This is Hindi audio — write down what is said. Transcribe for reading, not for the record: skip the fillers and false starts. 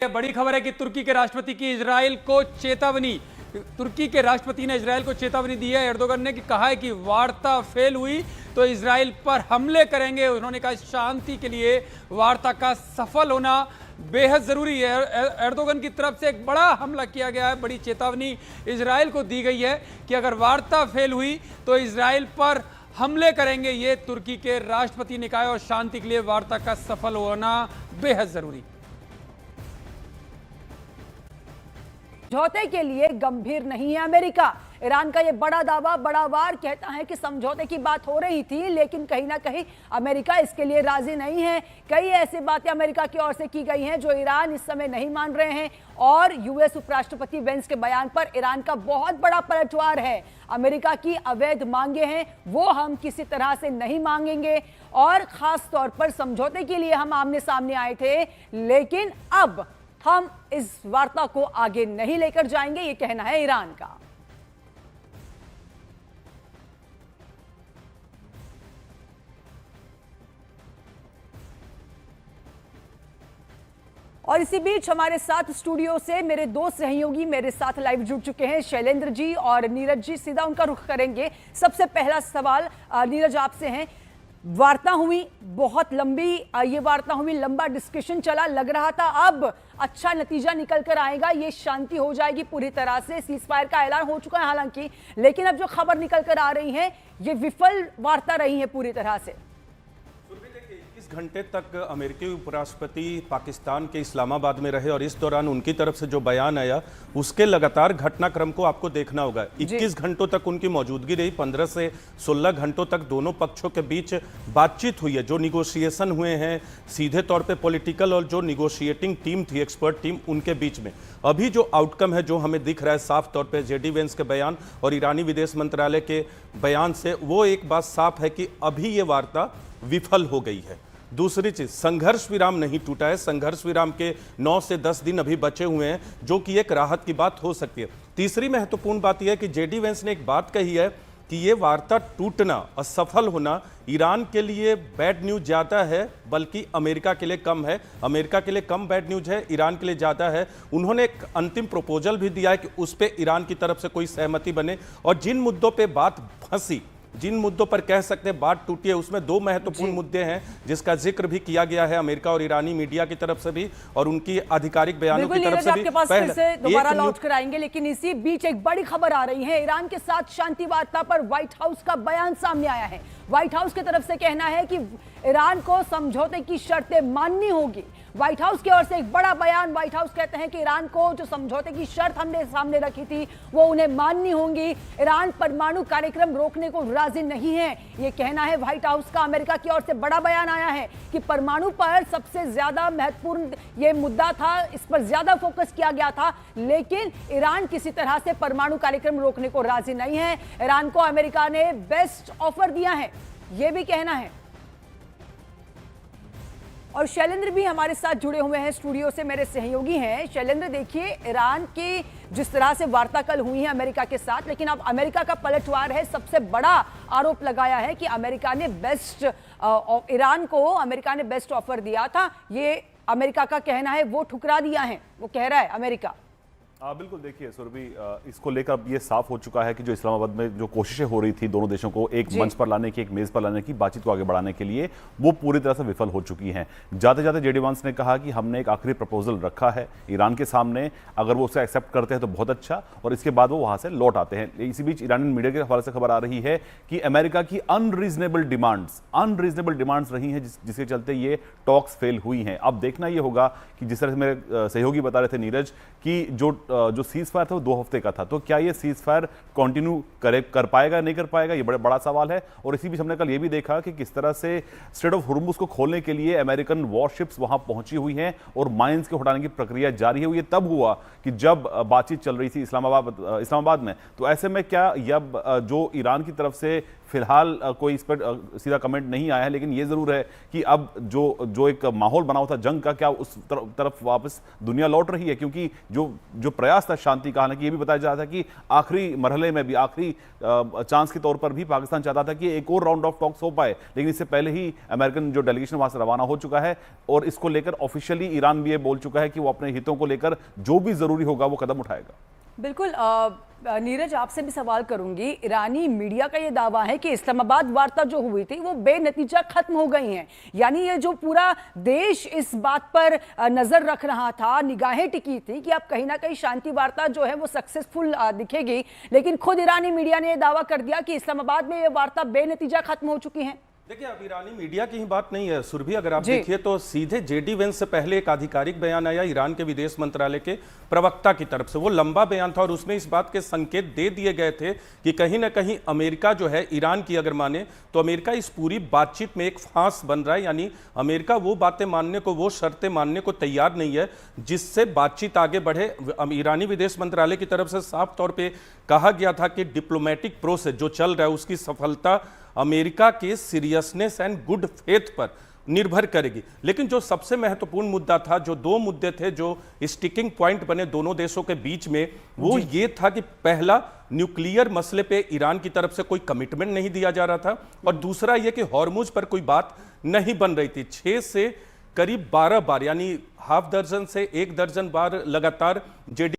बड़ी खबर है कि तुर्की के राष्ट्रपति की इजराइल को चेतावनी। तुर्की के राष्ट्रपति ने इजराइल को चेतावनी दी है। एर्दोगन ने कहा है कि वार्ता फेल हुई तो इजराइल पर हमले करेंगे। उन्होंने कहा शांति के लिए वार्ता का सफल होना बेहद जरूरी है। एर्दोगन की तरफ से एक बड़ा हमला किया गया है, बड़ी चेतावनी इजराइल को दी गई है कि अगर वार्ता फेल हुई तो इजराइल पर हमले करेंगे। ये तुर्की के राष्ट्रपति ने कहा है और शांति के लिए वार्ता का सफल होना बेहद जरूरी। समझौते के लिए गंभीर नहीं है अमेरिका। ईरान का यह बड़ा दावा बड़ा वार कहता है कि समझौते की बात हो रही थी, लेकिन कहीं ना कहीं अमेरिका इसके लिए राजी नहीं है। कई ऐसी बातें अमेरिका की ओर से की गई हैं जो ईरान इस समय नहीं मान रहे हैं और यूएस उपराष्ट्रपति वेंस के बयान पर ईरान का बहुत बड़ा पलटवार है। अमेरिका की अवैध मांगे हैं वो हम किसी तरह से नहीं मांगेंगे और खास तौर पर समझौते के लिए हम आमने सामने आए थे, लेकिन अब हम इस वार्ता को आगे नहीं लेकर जाएंगे, ये कहना है ईरान का। और इसी बीच हमारे साथ स्टूडियो से मेरे दो सहयोगी मेरे साथ लाइव जुड़ चुके हैं, शैलेंद्र जी और नीरज जी। सीधा उनका रुख करेंगे। सबसे पहला सवाल नीरज आपसे है। वार्ता हुई बहुत लंबी, ये वार्ता हुई, लंबा डिस्कशन चला, लग रहा था अब अच्छा नतीजा निकल कर आएगा, ये शांति हो जाएगी पूरी तरह से, सीज फायर का ऐलान हो चुका है हालांकि, लेकिन अब जो खबर निकल कर आ रही है ये विफल वार्ता रही है पूरी तरह से। 21 घंटे तक अमेरिकी उपराष्ट्रपति पाकिस्तान के इस्लामाबाद में रहे और इस दौरान उनकी तरफ से जो बयान आया उसके लगातार घटनाक्रम को आपको देखना होगा। 21 घंटों तक उनकी मौजूदगी रही, 15 से 16 घंटों तक दोनों पक्षों के बीच बातचीत हुई है। जो निगोशिएशन हुए हैं सीधे तौर पे पॉलिटिकल और जो निगोशिएटिंग टीम थी, एक्सपर्ट टीम, उनके बीच में अभी जो आउटकम है जो हमें दिख रहा है साफ तौर पे जेडी वेंस के बयान और ईरानी विदेश मंत्रालय के बयान से, वो एक बात साफ है कि अभी ये वार्ता विफल हो गई है। दूसरी चीज, संघर्ष विराम नहीं टूटा है। संघर्ष विराम के 9 से 10 दिन अभी बचे हुए हैं जो कि एक राहत की बात हो सकती है। तीसरी महत्वपूर्ण बात यह है कि जेडी वेंस ने एक बात कही है कि ये वार्ता टूटना, असफल होना ईरान के लिए बैड न्यूज ज्यादा है बल्कि अमेरिका के लिए कम है। अमेरिका के लिए कम बैड न्यूज है, ईरान के लिए ज्यादा है। उन्होंने एक अंतिम प्रपोजल भी दिया है कि उस पर ईरान की तरफ से कोई सहमति बने और जिन मुद्दों पर बात फंसी, जिन मुद्दों पर कह सकते हैं बात टूटी है, उसमें दो महत्वपूर्ण मुद्दे हैं जिसका जिक्र भी किया गया है अमेरिका और ईरानी मीडिया की तरफ से भी और उनकी आधिकारिक बयानों की तरफ से भी। आपके पास फिर से दोबारा लौट कर आएंगे, लेकिन इसी बीच एक बड़ी खबर आ रही है। ईरान के साथ शांति वार्ता पर व्हाइट हाउस का बयान सामने आया है। व्हाइट हाउस की तरफ से कहना है कि ईरान को समझौते की शर्तें माननी होगी। व्हाइट हाउस की ओर से एक बड़ा बयान। व्हाइट हाउस कहते हैं कि ईरान को जो समझौते की शर्त हमने सामने रखी थी वो उन्हें माननी होंगी। ईरान परमाणु कार्यक्रम रोकने को राजी नहीं है, ये कहना है व्हाइट हाउस का। अमेरिका की ओर से बड़ा बयान आया है कि परमाणु पर सबसे ज्यादा महत्वपूर्ण ये मुद्दा था, इस पर ज्यादा फोकस किया गया था, लेकिन ईरान किसी तरह से परमाणु कार्यक्रम रोकने को राजी नहीं है। ईरान को अमेरिका ने बेस्ट ऑफर दिया है, ये भी कहना है। और शैलेंद्र भी हमारे साथ जुड़े हुए हैं स्टूडियो से, मेरे सहयोगी हैं। शैलेंद्र, देखिए ईरान की जिस तरह से वार्ता कल हुई है अमेरिका के साथ, लेकिन अब अमेरिका का पलटवार है। सबसे बड़ा आरोप लगाया है कि अमेरिका ने ईरान को अमेरिका ने बेस्ट ऑफर दिया था, ये अमेरिका का कहना है, वो ठुकरा दिया है, वो कह रहा है अमेरिका। बिल्कुल, देखिए सुरभि, इसको लेकर ये साफ हो चुका है कि जो इस्लामाबाद में जो कोशिशें हो रही थी दोनों देशों को एक मंच पर लाने की, एक मेज पर लाने की, बातचीत को आगे बढ़ाने के लिए, वो पूरी तरह से विफल हो चुकी हैं। जाते जाते जेडी वांस ने कहा कि हमने एक आखिरी प्रपोजल रखा है ईरान के सामने, अगर वो उसे एक्सेप्ट करते हैं तो बहुत अच्छा, और इसके बाद वो वहां से लौट आते हैं। इसी बीच ईरानी मीडिया के हवाले से खबर आ रही है कि अमेरिका की अनरीजनेबल डिमांड्स रही हैं जिसके चलते ये टॉक्स फेल हुई हैं। अब देखना ये होगा कि जिस तरह से मेरे सहयोगी बता रहे थे नीरज कि जो सीज फायर था वो 2 हफ्ते का था, तो क्या ये सीज फायर कंटिन्यू कर पाएगा नहीं कर पाएगा, ये बड़ा सवाल है। और इसी बीच हमने कल ये भी देखा कि किस तरह से स्ट्रेट ऑफ हुर्मुज को खोलने के लिए अमेरिकन वॉरशिप्स वहां पहुंची हुई हैं और माइंस के उठाने की प्रक्रिया जारी है। ये तब हुआ कि जब बातचीत चल रही थी इस्लामाबाद में। तो ऐसे में क्या अब जो ईरान की तरफ से फिलहाल कोई इस पर सीधा कमेंट नहीं आया है, लेकिन ये जरूर है कि अब जो एक माहौल बना हुआ था जंग का, क्या उस तरफ वापस दुनिया लौट रही है? क्योंकि जो प्रयास था शांति का, हालांकि ये भी बताया जा रहा था कि आखिरी मरहले में भी, आखिरी चांस के तौर पर भी पाकिस्तान चाहता था कि एक और राउंड ऑफ टॉक्स हो पाए, लेकिन इससे पहले ही अमेरिकन जो डेलीगेशन वहां से रवाना हो चुका है और इसको लेकर ऑफिशियली ईरान भी ये बोल चुका है कि वो अपने हितों को लेकर जो भी जरूरी होगा वो कदम उठाएगा। बिल्कुल। नीरज, आपसे भी सवाल करूंगी। ईरानी मीडिया का यह दावा है कि इस्लामाबाद वार्ता जो हुई थी वो बेनतीजा खत्म हो गई है, यानी ये जो पूरा देश इस बात पर नजर रख रहा था, निगाहें टिकी थी कि अब कहीं ना कहीं शांति वार्ता जो है वो सक्सेसफुल दिखेगी, लेकिन खुद ईरानी मीडिया ने यह दावा कर दिया कि इस्लामाबाद में यह वार्ता बेनतीजा खत्म हो चुकी है। देखिए, अब ईरानी मीडिया की ही बात नहीं है सुरभि, अगर आप देखिए तो सीधे जेडी वेंस से पहले एक आधिकारिक बयान आया ईरान के विदेश मंत्रालय के प्रवक्ता की तरफ से। वो लंबा बयान था और उसमें इस बात के संकेत दे दिए गए थे कि कहीं ना कहीं अमेरिका जो है, ईरान की अगर माने तो अमेरिका इस पूरी बातचीत में एक फांस बन रहा है, यानी अमेरिका वो बातें मानने को, वो शर्तें मानने को तैयार नहीं है जिससे बातचीत आगे बढ़े। ईरानी विदेश मंत्रालय की तरफ से साफ तौर पर कहा गया था कि डिप्लोमेटिक प्रोसेस जो चल रहा है उसकी सफलता अमेरिका के सीरियसनेस एंड गुड फेथ पर निर्भर करेगी। लेकिन जो सबसे महत्वपूर्ण मुद्दा था, जो दो मुद्दे थे जो स्टिकिंग पॉइंट बने दोनों देशों के बीच में, वो ये था कि पहला, न्यूक्लियर मसले पे ईरान की तरफ से कोई कमिटमेंट नहीं दिया जा रहा था, और दूसरा ये कि हॉर्मुज पर कोई बात नहीं बन रही थी। 6 से करीब 12 बार, यानी हाफ दर्जन से 1 दर्जन बार लगातार जेडी